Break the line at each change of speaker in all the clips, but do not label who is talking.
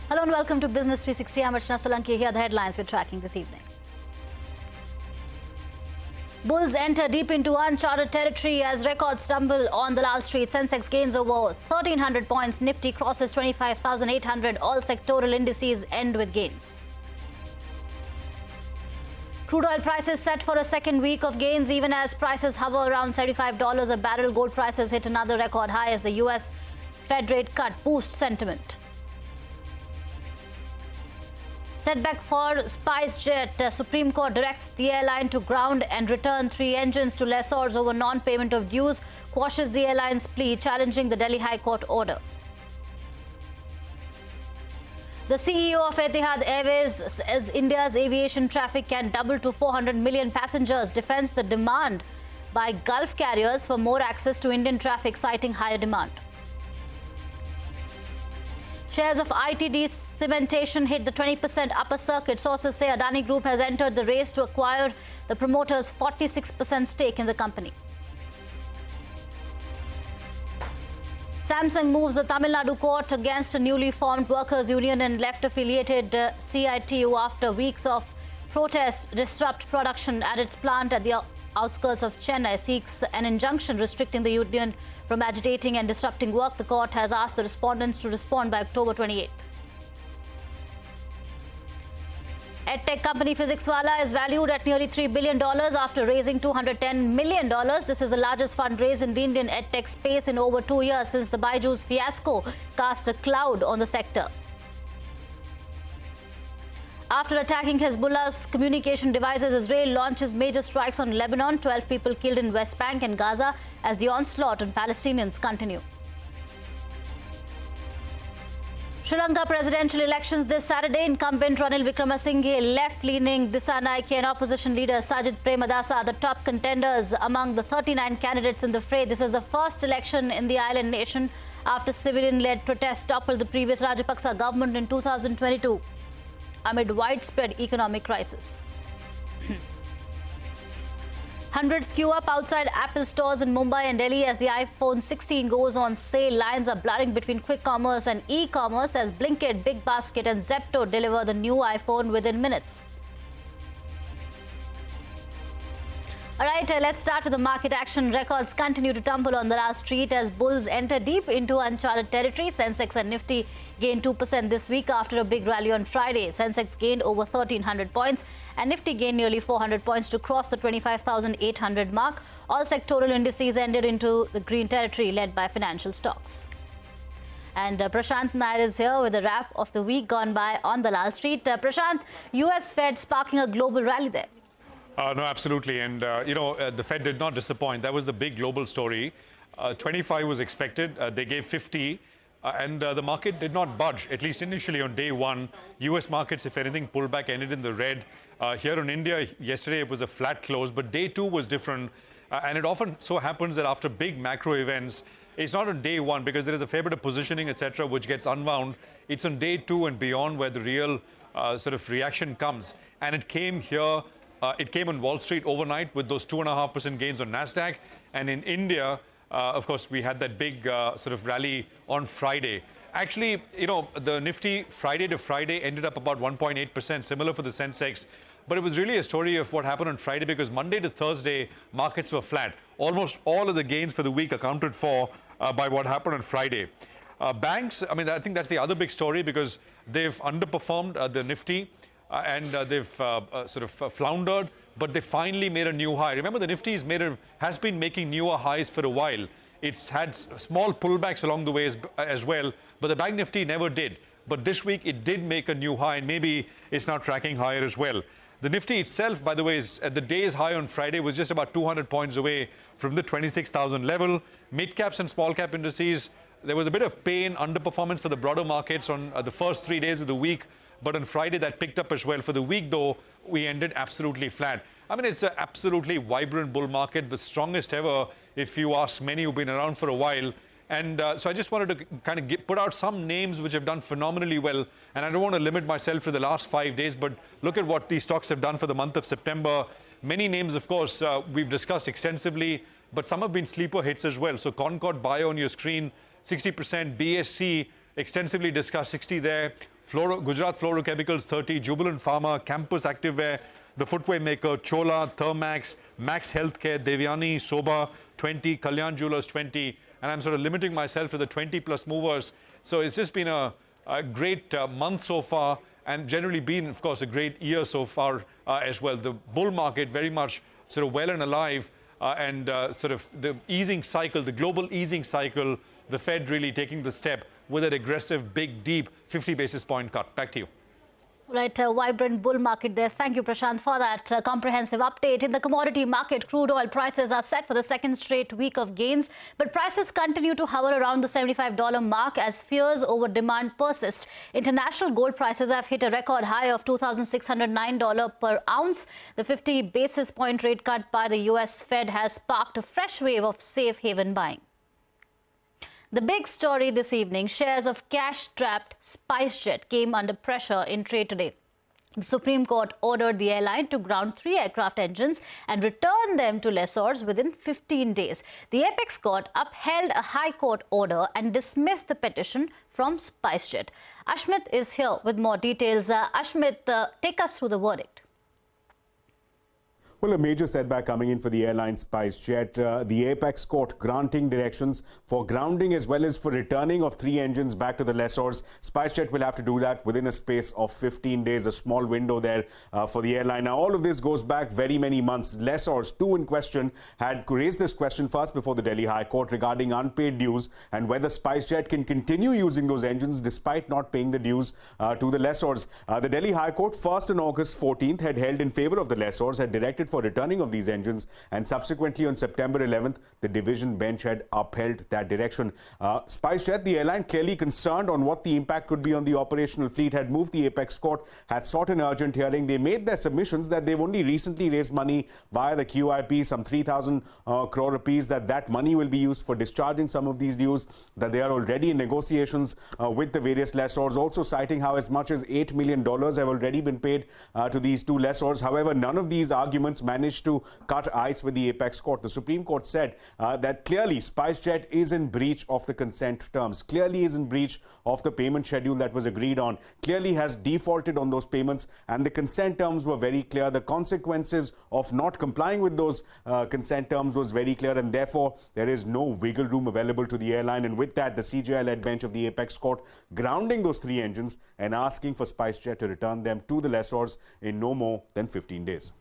Hello and welcome to Business 360. I'm Archana Solanki. Here are the headlines we're tracking this evening. Bulls enter deep into uncharted territory as records stumble on the Lal Street. Sensex gains over 1,300 points. Nifty crosses 25,800. All sectoral indices end with gains. Crude oil prices set for a second week of gains even as prices hover around $75 a barrel. Gold prices hit another record high as the US Fed rate cut boosts sentiment. Setback for SpiceJet. Supreme Court directs the airline to ground and return 3 engines to lessors over non-payment of dues. Quashes the airline's plea, challenging the Delhi High Court order. The CEO of Etihad Airways says India's aviation traffic can double to 400 million passengers. Defends the demand by Gulf carriers for more access to Indian traffic, citing higher demand. Shares of ITD Cementation hit the 20% upper circuit. Sources say Adani Group has entered the race to acquire the promoter's 46% stake in the company. Samsung moves the Tamil Nadu court against a newly formed workers' union and left-affiliated CITU after weeks of protests disrupt production at its plant at the outskirts of Chennai. Seeks an injunction restricting the union from agitating and disrupting work. The court has asked the respondents to respond by October 28th. EdTech company PhysicsWallah is valued at nearly $3 billion after raising $210 million. This is the largest fundraise in the Indian EdTech space in over 2 years since the Byju's fiasco cast a cloud on the sector. After attacking Hezbollah's communication devices, Israel launches major strikes on Lebanon. 12 people killed in West Bank and Gaza as the onslaught on Palestinians continue. Sri Lanka presidential elections this Saturday. Incumbent Ranil Wickremesinghe, left-leaning Dissanayake and opposition leader Sajid Premadasa are the top contenders among the 39 candidates in the fray. This is the first election in the island nation after civilian-led protests toppled the previous Rajapaksa government in 2022 amid widespread economic crisis. Hundreds queue up outside Apple stores in Mumbai and Delhi as the iPhone 16 goes on sale. Lines are blurring between quick commerce and e-commerce as Blinkit, Big Basket and Zepto deliver the new iPhone within minutes. All right, let's start with the market action. Records continue to tumble on the Lal Street as bulls enter deep into uncharted territory. Sensex and Nifty gained 2% this week after a big rally on Friday. Sensex gained over 1,300 points and Nifty gained nearly 400 points to cross the 25,800 mark. All sectoral indices ended into the green territory led by financial stocks. And Prashant Nair is here with a wrap of the week gone by on the Lal Street. Prashant, US Fed sparking a global rally there.
No, absolutely. And, the Fed did not disappoint. That was the big global story. 25 was expected. They gave 50. And the market did not budge, at least initially on day one. U.S. markets, if anything, pulled back, ended in the red. Here in India, yesterday it was a flat close. But day two was different. And it often so happens that after big macro events, it's not on day one because there is a fair bit of positioning, etc., which gets unwound. It's on day two and beyond where the real sort of reaction comes. And it came here. It came on Wall Street overnight with those 2.5% gains on NASDAQ. And in India, of course, we had that big sort of rally on Friday. Actually, the Nifty Friday to Friday ended up about 1.8%, similar for the Sensex. But it was really a story of what happened on Friday because Monday to Thursday, markets were flat. Almost all of the gains for the week accounted for by what happened on Friday. Banks, I think that's the other big story because they've underperformed the Nifty. And they've sort of floundered, but they finally made a new high. Remember, the Nifty has been making newer highs for a while. It's had small pullbacks along the way as well, but the Bank Nifty never did. But this week, it did make a new high, and maybe it's now tracking higher as well. The Nifty itself, by the way, at the day's high on Friday was just about 200 points away from the 26,000 level. Mid-caps and small-cap indices, there was a bit of pain, underperformance for the broader markets on the first 3 days of the week. But on Friday, that picked up as well. For the week, though, we ended absolutely flat. It's an absolutely vibrant bull market, the strongest ever, if you ask many who've been around for a while. And so I just wanted to kind of put out some names which have done phenomenally well. And I don't want to limit myself to the last 5 days, but look at what these stocks have done for the month of September. Many names, of course, we've discussed extensively, but some have been sleeper hits as well. So Concord Bio on your screen, 60%, BSC, extensively discussed, 60 there. Gujarat Fluorochemicals 30, Jubilant Pharma, Campus Activewear, the footwear maker Chola, Thermax, Max Healthcare, Devyani, Sobha 20, Kalyan Jewelers 20, and I'm sort of limiting myself to the 20 plus movers. So it's just been a great month so far, and generally been, of course, a great year so far as well. The bull market very much sort of well and alive, and sort of the easing cycle, the global easing cycle, the Fed really taking the step with an aggressive, big, deep 50 basis point cut. Back to you.
Right, a vibrant bull market there. Thank you, Prashant, for that comprehensive update. In the commodity market, crude oil prices are set for the second straight week of gains, but prices continue to hover around the $75 mark as fears over demand persist. International gold prices have hit a record high of $2,609 per ounce. The 50 basis point rate cut by the US Fed has sparked a fresh wave of safe haven buying. The big story this evening, shares of cash-strapped SpiceJet came under pressure in trade today. The Supreme Court ordered the airline to ground 3 aircraft engines and return them to lessors within 15 days. The apex court upheld a High Court order and dismissed the petition from SpiceJet. Ashmit is here with more details. Ashmit, take us through the verdict.
Well, a major setback coming in for the airline SpiceJet. The apex court granting directions for grounding as well as for returning of 3 engines back to the lessors. SpiceJet will have to do that within a space of 15 days, a small window there for the airline. Now, all of this goes back very many months. Lessors, 2 in question, had raised this question first before the Delhi High Court regarding unpaid dues and whether SpiceJet can continue using those engines despite not paying the dues to the lessors. The Delhi High Court, first on August 14th, had held in favor of the lessors, had directed for returning of these engines, and subsequently on September 11th, the division bench had upheld that direction. SpiceJet, the airline, clearly concerned on what the impact could be on the operational fleet, had moved the apex court, had sought an urgent hearing. They made their submissions that they've only recently raised money via the QIP, some 3,000 crore rupees, that money will be used for discharging some of these dues, that they are already in negotiations with the various lessors, also citing how as much as $8 million have already been paid to these 2 lessors. However, none of these arguments managed to cut ice with the apex court. The Supreme Court said that clearly SpiceJet is in breach of the consent terms, clearly is in breach of the payment schedule that was agreed on, clearly has defaulted on those payments, and the consent terms were very clear. The consequences of not complying with those consent terms was very clear, and therefore there is no wiggle room available to the airline. And with that, the CJI-led bench of the apex court grounding those 3 engines and asking for SpiceJet to return them to the lessors in no more than 15 days.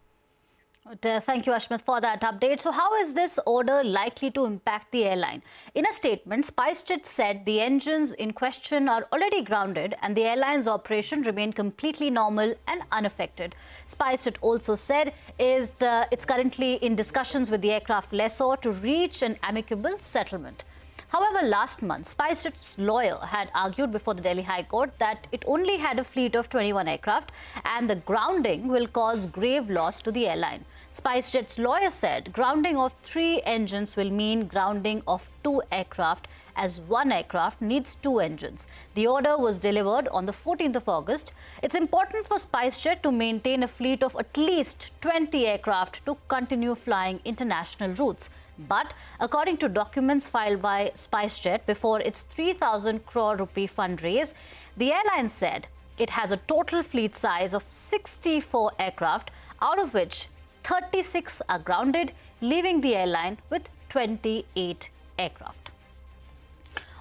Thank you, Ashmit, for that update. So how is this order likely to impact the airline? In a statement, SpiceJet said the engines in question are already grounded and the airline's operation remained completely normal and unaffected. SpiceJet also said it's currently in discussions with the aircraft lessor to reach an amicable settlement. However, last month, SpiceJet's lawyer had argued before the Delhi High Court that it only had a fleet of 21 aircraft and the grounding will cause grave loss to the airline. SpiceJet's lawyer said grounding of 3 engines will mean grounding of 2 aircraft, as 1 aircraft needs 2 engines. The order was delivered on the 14th of August. It's important for SpiceJet to maintain a fleet of at least 20 aircraft to continue flying international routes. But according to documents filed by SpiceJet before its 3,000 crore rupee fundraise, the airline said it has a total fleet size of 64 aircraft, out of which 36 are grounded, leaving the airline with 28 aircraft.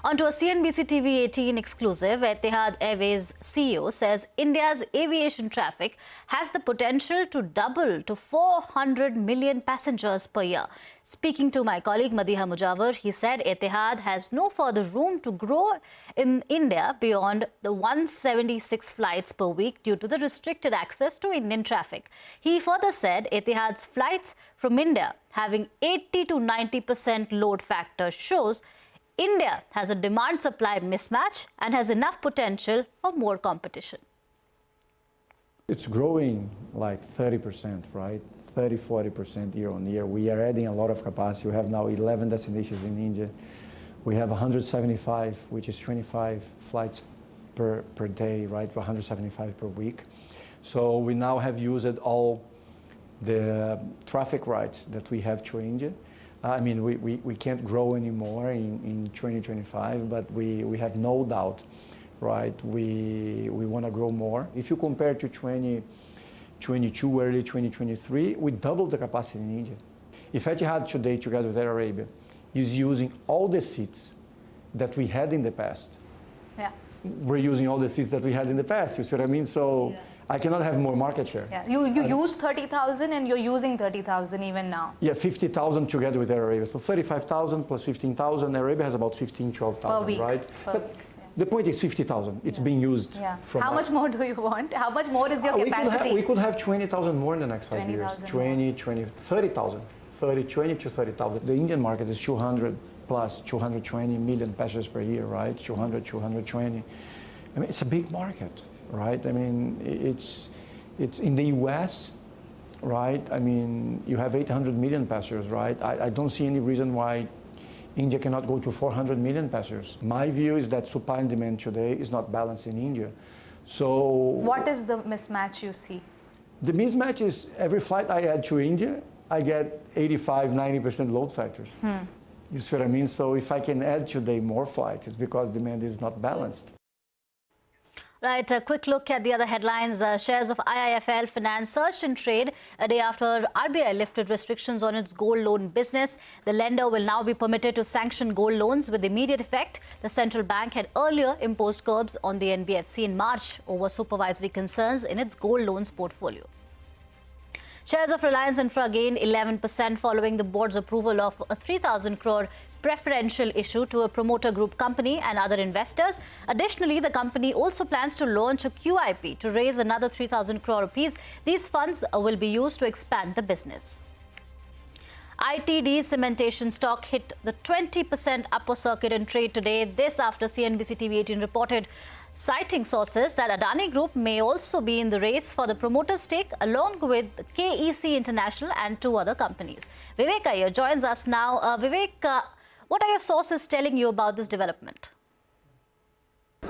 On to a CNBC-TV18 exclusive, Etihad Airways CEO says India's aviation traffic has the potential to double to 400 million passengers per year. Speaking to my colleague Madiha Mujawar, he said Etihad has no further room to grow in India beyond the 176 flights per week due to the restricted access to Indian traffic. He further said Etihad's flights from India having 80 to 90% load factor shows India has a demand-supply mismatch and has enough potential for more competition.
It's growing like 30%, right? 30–40% year on year. We are adding a lot of capacity. We have now 11 destinations in India. We have 175, which is 25 flights per day, right? 175 per week. So we now have used all the traffic rights that we have to India. I mean, we can't grow anymore in 2025, but we have no doubt right? We want to grow more. If you compare to 2022, early 2023, we doubled the capacity in India. If Etihad today, together with Air Arabia, is using all the seats that we had in the past,
Yeah.
we're using all the seats that we had in the past. You see what I mean? So
Yeah.
I cannot have more market share.
Yeah. You used 30,000 and you're using 30,000 even now.
Yeah, 50,000 together with Air Arabia. So 35,000 plus 15,000. Air Arabia has about 15, 12,000,
Per week.
right?
Per
But
week,
the point is 50,000. It's being used.
Yeah.
From
How much more do you want? How much more is your capacity?
We could have 20,000 more in the next 5 years.
20,000
30,000. 20 to 30,000. The Indian market is 200 plus, 220 million passengers per year, right? 200, 220. I mean, it's a big market, right? I mean, it's in the US, right? I mean, you have 800 million passengers, right? I don't see any reason why India cannot go to 400 million passengers. My view is that supply and demand today is not balanced in India. So
What is the mismatch you see?
the mismatch is every flight I add to India, I get 85, 90% load factors. You see what I mean? So if I can add today more flights, it's because demand is not balanced.
Right, a quick look at the other headlines. Shares of IIFL Finance surged in trade a day after RBI lifted restrictions on its gold loan business. The lender will now be permitted to sanction gold loans with immediate effect. The central bank had earlier imposed curbs on the NBFC in March over supervisory concerns in its gold loans portfolio. Shares of Reliance Infra gained 11% following the board's approval of a 3,000 crore preferential issue to a promoter group company and other investors. Additionally, the company also plans to launch a QIP to raise another 3,000 crore rupees. These funds will be used to expand the business. ITD Cementation stock hit the 20% upper circuit in trade today. This after CNBC-TV18 reported, citing sources, that Adani Group may also be in the race for the promoter stake along with KEC International and two other companies. Vivek Iyer joins us now. Vivek, what are your sources telling you about this development?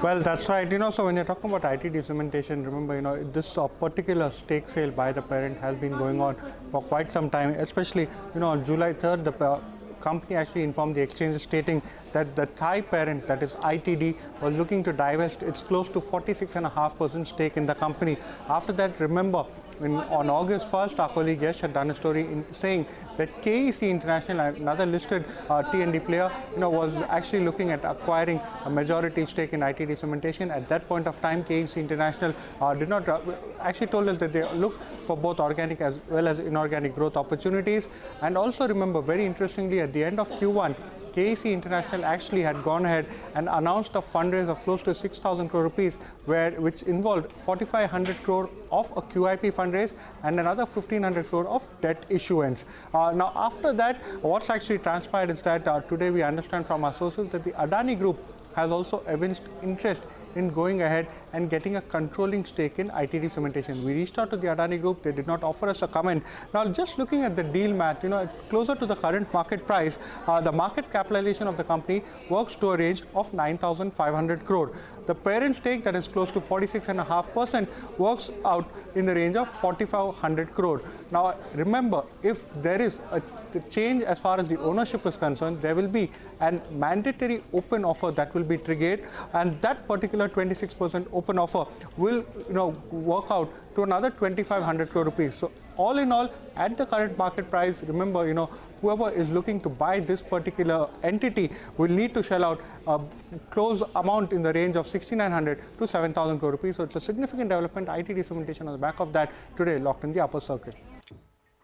Well, that's right. So when you're talking about ITD Cementation, remember, this particular stake sale by the parent has been going on for quite some time, especially, on July 3rd, the company actually informed the exchange stating that the Thai parent, that is ITD, was looking to divest its close to 46.5% stake in the company. After that, remember, on August 1st, our colleague Yash had done a story saying that KEC International, another listed T&D player, was actually looking at acquiring a majority stake in ITD Cementation. At that point of time, KEC International did not actually told us that they look for both organic as well as inorganic growth opportunities. And also remember, very interestingly, at the end of Q1, KEC International actually had gone ahead and announced a fundraise of close to 6,000 crore rupees, which involved 4,500 crore of a QIP fundraise and another 1,500 crore of debt issuance. Now, after that, what's actually transpired is that today we understand from our sources that the Adani Group has also evinced interest in going ahead and getting a controlling stake in ITD Cementation. We reached out to the Adani Group. They did not offer us a comment. Now, just looking at the deal math, closer to the current market price, the market capitalization of the company works to a range of 9,500 crore. The parent stake, that is close to 46.5%, works out in the range of 4,500 crore. Now, remember, if there is a change as far as the ownership is concerned, there will be a mandatory open offer that will be triggered, and that particular 26% open offer will work out to another 2,500 crore rupees. So all in all, at the current market price, remember, whoever is looking to buy this particular entity will need to shell out a close amount in the range of 6,900 to 7,000 crore rupees. So it's a significant development. ITD Cementation on the back of that today locked in the upper circuit.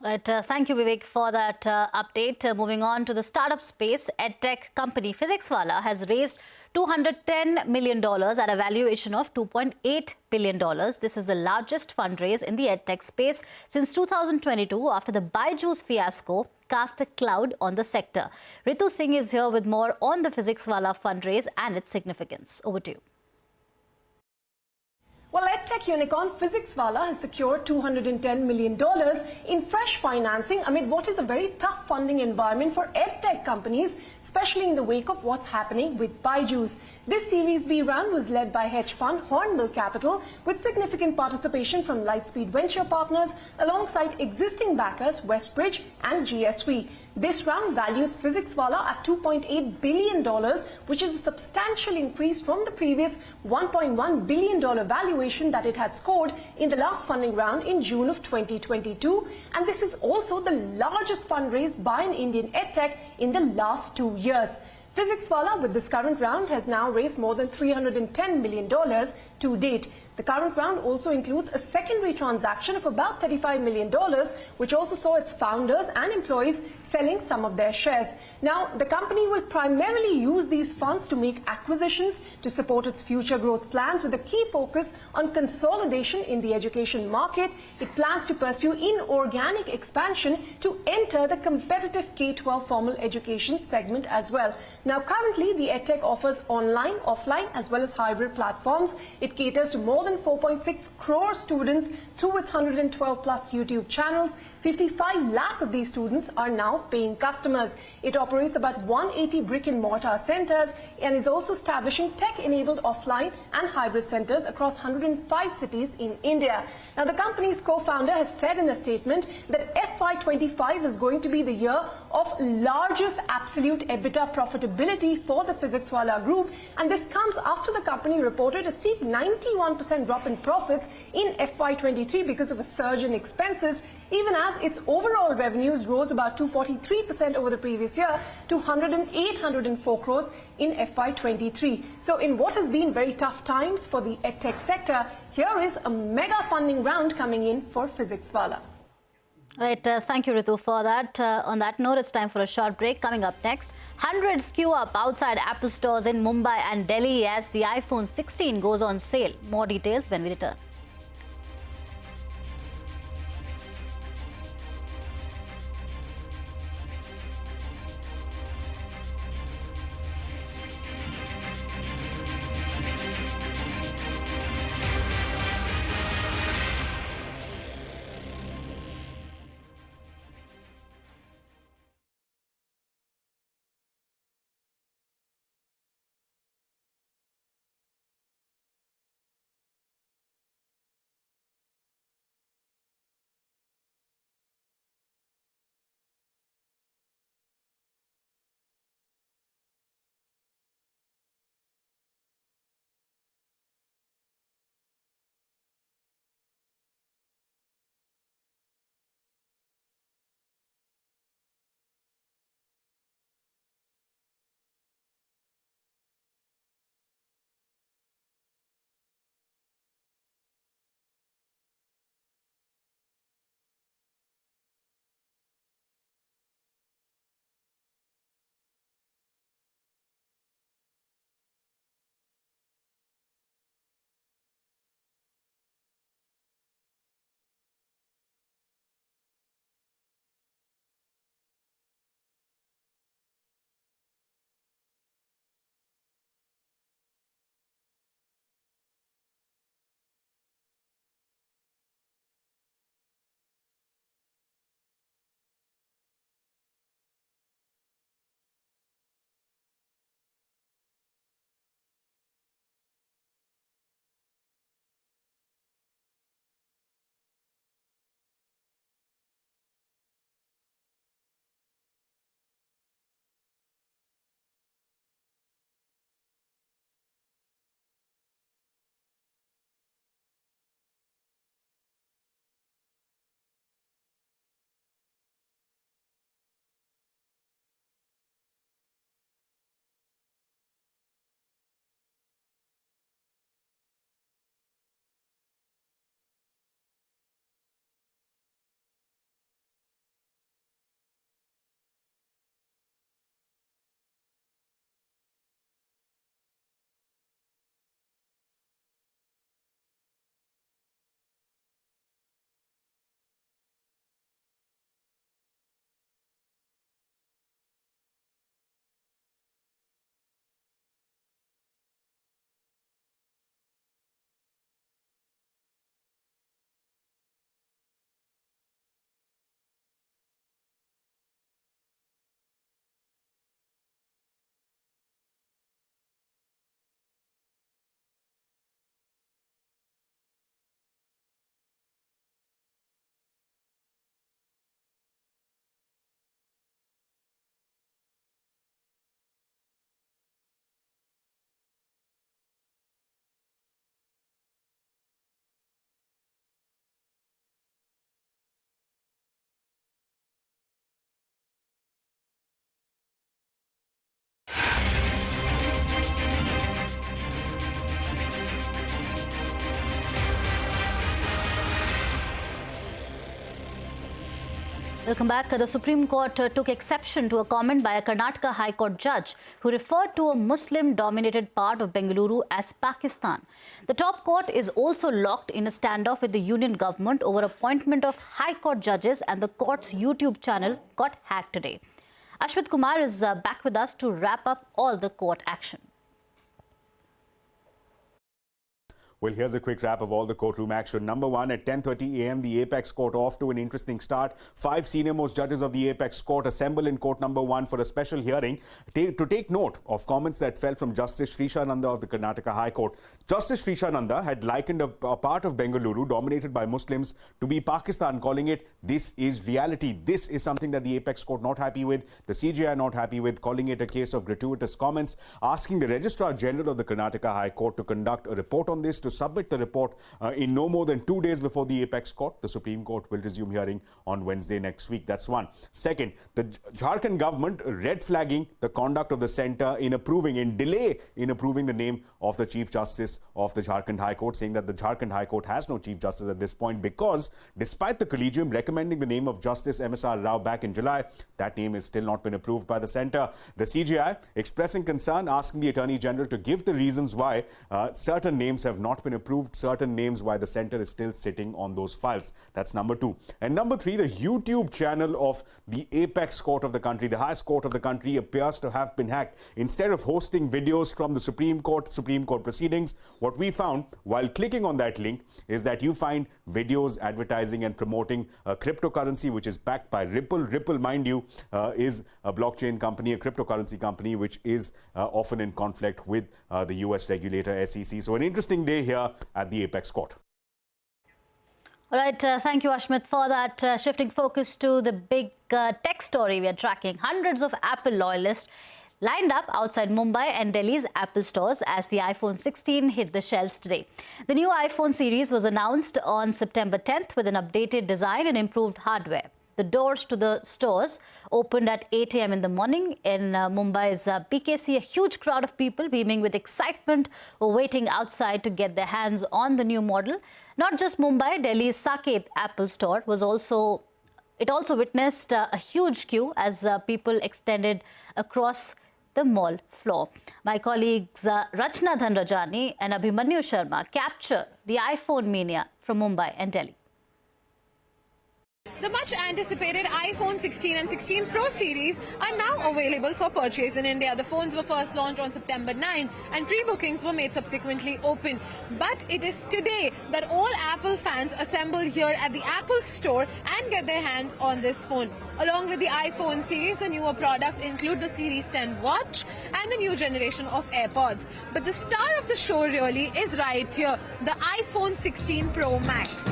Right, thank you, Vivek, for that update. Moving on to the startup space, EdTech company PhysicsWallah has raised $210 million at a valuation of $2.8 billion. This is the largest fundraise in the EdTech space since 2022 after the Byju's fiasco cast a cloud on the sector. Ritu Singh is here with more on the PhysicsWallah fundraise and its significance. Over to you.
Well, EdTech unicorn PhysicsWallah has secured $210 million in fresh financing amid what is a very tough funding environment for EdTech companies especially in the wake of what's happening with Byju's. This Series B round was led by hedge fund Hornbill Capital, with significant participation from Lightspeed Venture Partners alongside existing backers Westbridge and GSV. This round values PhysicsWallah at $2.8 billion, which is a substantial increase from the previous $1.1 billion valuation that it had scored in the last funding round in June of 2022. And this is also the largest fundraise by an Indian edtech in the last 2 years. PhysicsWallah, with this current round, has now raised more than $310 million to date. The current round also includes a secondary transaction of about $35 million, which also saw its founders and employees selling some of their shares. Now, the company will primarily use these funds to make acquisitions to support its future growth plans, with a key focus on consolidation in the education market. It plans to pursue inorganic expansion to enter the competitive K-12 formal education segment as well. Now, currently, the EdTech offers online, offline, as well as hybrid platforms. It caters to more than 4.6 crore students through its 112 plus YouTube channels. 55 lakh of these students are now paying customers. It operates about 180 brick and mortar centers and is also establishing tech-enabled offline and hybrid centers across 105 cities in India. Now, the company's co-founder has said in a statement that FY25 is going to be the year of largest absolute EBITDA profitability for the PhysicsWallah group, and this comes after the company reported a steep 91% drop in profits in FY23 because of a surge in expenses, even as its overall revenues rose about 243% over the previous year to 104 crores in FY23. So in what has been very tough times for the edtech sector, here is a mega funding round coming in for PhysicsWallah.
Right, thank you, Ritu, for that. On that note, it's time for a short break. Coming up next, hundreds queue up outside Apple stores in Mumbai and Delhi as the iPhone 16 goes on sale. More details when we return. Welcome back. The Supreme Court took exception to a comment by a Karnataka High Court judge who referred to a Muslim-dominated part of Bengaluru as Pakistan. The top court is also locked in a standoff with the union government over appointment of High Court judges, and the court's YouTube channel got hacked today. Ashwit Kumar is back with us to wrap up all the court action.
Well, here's a quick wrap of all the courtroom action. Number one, at 10:30 a.m., the Apex Court off to an interesting start. 5 senior-most judges of the Apex Court assemble in court number 1 for a special hearing to take note of comments that fell from Justice Srishananda of the Karnataka High Court. Justice Srishananda had likened a part of Bengaluru dominated by Muslims to be Pakistan, calling it, "This is reality." This is something that the Apex Court not happy with, the CJI not happy with, calling it a case of gratuitous comments, asking the Registrar General of the Karnataka High Court to conduct a report on this, to submit the report in no more than 2 days before the Apex Court. The Supreme Court will resume hearing on Wednesday next week. That's one. Second, the Jharkhand government red flagging the conduct of the centre in approving the name of the Chief Justice of the Jharkhand High Court, saying that the Jharkhand High Court has no Chief Justice at this point because despite the collegium recommending the name of Justice M.S.R. Rao back in July, that name has still not been approved by the centre. The CJI expressing concern, asking the Attorney General to give the reasons why certain names have not been approved, certain names why the centre is still sitting on those files. That's number 2. And number 3, the YouTube channel of the Apex Court of the country, the highest court of the country, appears to have been hacked. Instead of hosting videos from the Supreme Court proceedings, what we found while clicking on that link is that you find videos advertising and promoting a cryptocurrency which is backed by Ripple. Ripple, mind you, is a blockchain company, a cryptocurrency company, which is often in conflict with the US regulator SEC. So an interesting day here at the Apex Court.
All right, thank you, Ashmit, for that. Shifting focus to the big tech story we are tracking. Hundreds of Apple loyalists lined up outside Mumbai and Delhi's Apple stores as the iPhone 16 hit the shelves today. The new iPhone series was announced on September 10th with an updated design and improved hardware. The doors to the stores opened at 8 a.m. in the morning. In Mumbai's BKC, a huge crowd of people beaming with excitement were waiting outside to get their hands on the new model. Not just Mumbai, Delhi's Saket Apple store was also witnessed a huge queue as people extended across the mall floor. My colleagues Rachna Dhanrajani and Abhimanyu Sharma capture the iPhone mania from Mumbai and Delhi.
The much anticipated iPhone 16 and 16 Pro series are now available for purchase in India. The phones were first launched on September 9 and pre-bookings were made subsequently open. But it is today that all Apple fans assemble here at the Apple store and get their hands on this phone. Along with the iPhone series, the newer products include the Series 10 watch and the new generation of AirPods. But the star of the show really is right here, the iPhone 16 Pro Max.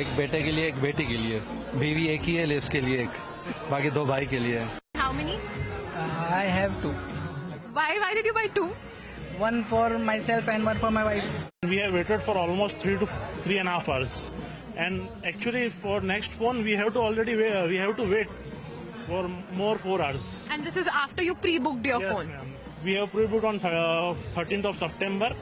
एक बेटे के लिए एक बेटी के लिए बीवी एक ही है इसके लिए एक बाकी 2 भाई के लिए है.
How many?
I have 2.
Why did you buy 2?
One for myself and one for my wife.
We have waited for almost 3.5 hours, and actually for next phone we have to wait for more 4 hours.
And this is after you pre-booked your phone?
Ma'am. We have pre-booked on 13th of September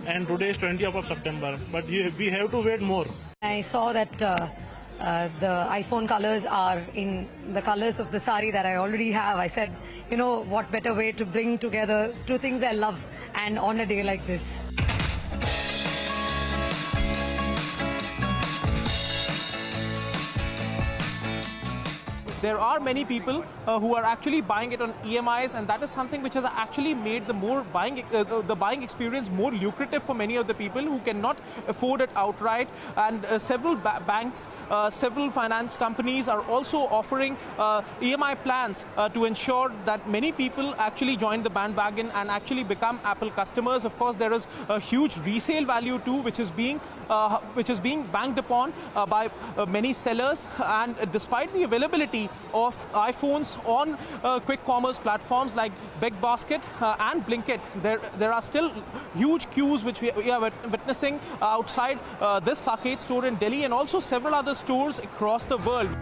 and today is 20th of September, but we have to wait more.
I saw that the iPhone colors are in the colors of the sari that I already have. I said, you know, what better way to bring together 2 things I love and on a day like this.
There are many people who are actually buying it on EMIs, and that is something which has actually made the buying experience more lucrative for many of the people who cannot afford it outright. And several banks, several finance companies are also offering EMI plans to ensure that many people actually join the bandwagon and actually become Apple customers. Of course, there is a huge resale value too, which is being banked upon by many sellers. And despite the availability of iPhones on quick commerce platforms like Big Basket and Blinkit, there are still huge queues which we are witnessing outside this Saket store in Delhi and also several other stores across the world.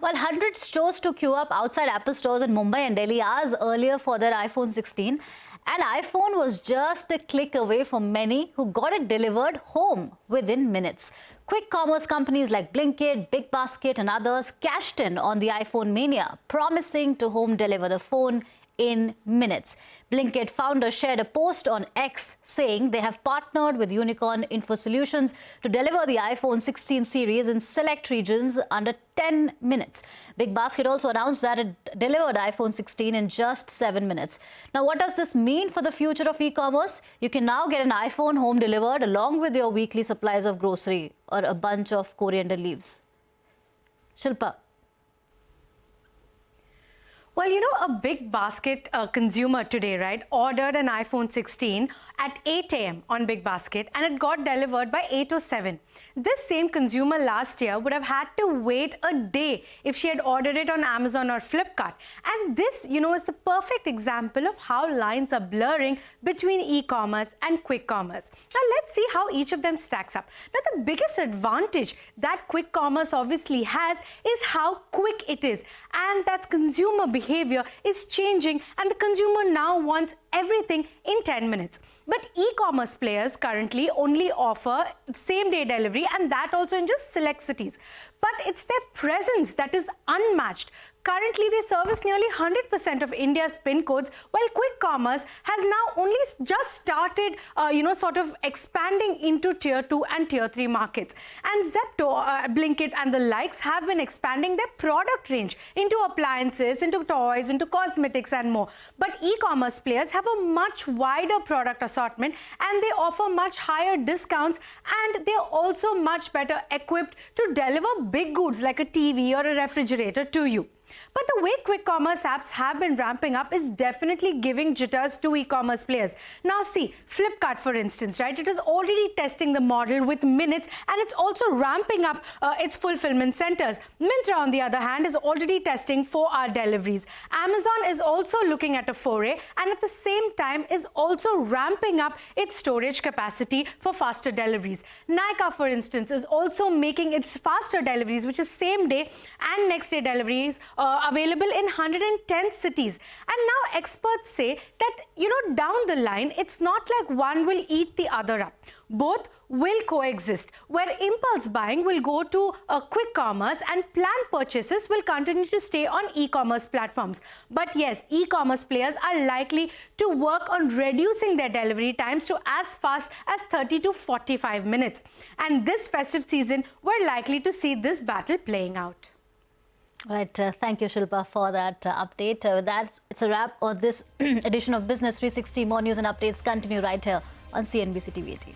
While hundreds chose to queue up outside Apple stores in Mumbai and Delhi hours earlier for their iPhone 16, an iPhone was just a click away for many who got it delivered home within minutes. Quick commerce companies like Blinkit, Big Basket and others cashed in on the iPhone mania, promising to home deliver the phone in minutes. Blinkit founder shared a post on X saying they have partnered with Unicorn Info Solutions to deliver the iPhone 16 series in select regions under 10 minutes. Big Basket also announced that it delivered iPhone 16 in just 7 minutes. Now, what does this mean for the future of e-commerce? You can now get an iPhone home delivered along with your weekly supplies of grocery or a bunch of coriander leaves. Shilpa.
Well, you know, a Big Basket consumer today, right, ordered an iPhone 16 at 8 a.m. on Big Basket and it got delivered by 8:07. This same consumer last year would have had to wait a day if she had ordered it on Amazon or Flipkart. And this, you know, is the perfect example of how lines are blurring between e-commerce and quick commerce. Now, let's see how each of them stacks up. Now, the biggest advantage that quick commerce obviously has is how quick it is. And that's consumer behavior is changing and the consumer now wants everything in 10 minutes. But e-commerce players currently only offer same-day delivery and that also in just select cities. But it's their presence that is unmatched. Currently, they service nearly 100% of India's PIN codes, while quick commerce has now only just started, sort of expanding into Tier 2 and Tier 3 markets. And Zepto, Blinkit and the likes have been expanding their product range into appliances, into toys, into cosmetics and more. But e-commerce players have a much wider product assortment and they offer much higher discounts and they're also much better equipped to deliver big goods like a TV or a refrigerator to you. But the way quick commerce apps have been ramping up is definitely giving jitters to e-commerce players. Now see, Flipkart for instance, right? It is already testing the model with minutes and it's also ramping up its fulfillment centers. Myntra on the other hand is already testing 4-hour deliveries. Amazon is also looking at a foray and at the same time is also ramping up its storage capacity for faster deliveries. Nykaa for instance is also making its faster deliveries, which is same day and next day deliveries available in 110 cities. And now experts say that, you know, down the line, it's not like one will eat the other up. Both will coexist, where impulse buying will go to quick commerce and planned purchases will continue to stay on e-commerce platforms. But yes, e-commerce players are likely to work on reducing their delivery times to as fast as 30 to 45 minutes. And this festive season, we're likely to see this battle playing out.
Right, thank you, Shilpa, for that update. It's a wrap on this edition of Business 360. More news and updates continue right here on CNBC-TV18.